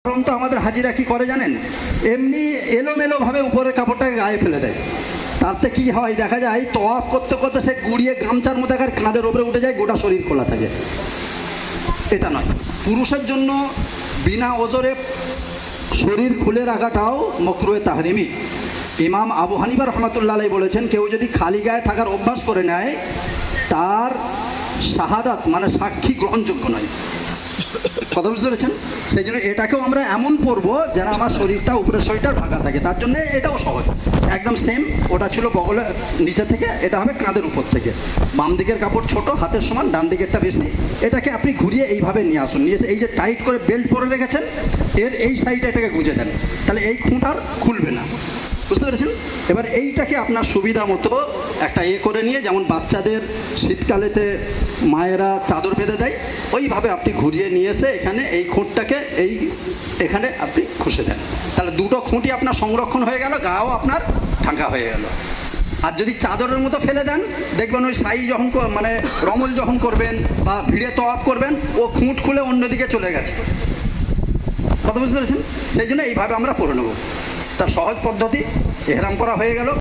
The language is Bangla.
কারণ তো আমাদের হাজিরা কি করে জানেন, এমনি এলোমেলোভাবে উপরের কাপড়টাকে গায়ে ফেলে দেয়। তাতে কি হয় দেখা যায় তওয়াফ করতে করতে সে গুড়িয়ে গামছার মধ্যে কাঁধের ওপরে উঠে যায়, গোটা শরীর খোলা থাকে। এটা নয়। পুরুষের জন্য বিনা ওজরে শরীর খুলে রাখাটাও মাকরুহে তাহরিমি। ইমাম আবু হানিফা রহমাতুল্লাহ আলাইহি বলেছেন, কেউ যদি খালি গায়ে থাকার অভ্যাস করে নেয় তার শাহাদাত মানে সাক্ষী গ্রহণযোগ্য নয়। কথা বুঝতে পেরেছেন? সেই জন্য এটাকেও আমরা এমন পরবো যেন আমার শরীরটা উপরের শরীরটা ঢাকা থাকে। তার জন্য এটাও সহজ, একদম সেম। ওটা ছিল বগলের নিচে থেকে, এটা হবে কাঁধের উপর থেকে। বাম দিকের কাপড় ছোট হাতের সমান, ডান দিকেরটা বেশি। এটাকে আপনি ঘুরিয়ে এইভাবে নিয়ে আসুন, নিয়ে এসে এই যে টাইট করে বেল্ট পরে রেখেছেন এর এই সাইডে এটাকে গুঁজে দেন, তাহলে এই খুঁট আর খুলবে না। বুঝতে পেরেছেন? এবার এইটাকে আপনার সুবিধা মতো একটা করে নিয়ে, যেমন বাচ্চাদের শীতকালেতে মায়েরা চাদর বেঁধে দেয়, ওইভাবে আপনি ঘুরিয়ে নিয়ে এসে এখানে এই খুঁটটাকে এখানে আপনি খুশে দেন, তাহলে দুটো খুঁটি আপনার সংরক্ষণ হয়ে গেল, গাও আপনার ঢাকা হয়ে গেল। আর যদি চাদরের মতো ফেলে দেন, দেখবেন ওই সাই যখন মানে রমল যখন করবেন বা ভিড়ে তওয়াফ করবেন, ও খুঁট খুলে অন্যদিকে চলে গেছে। কথা বুঝতে পেরেছেন? সেই জন্য এইভাবে আমরা পরে নেব। তার সহজ পদ্ধতি, এহরাম করা হয়ে গেল।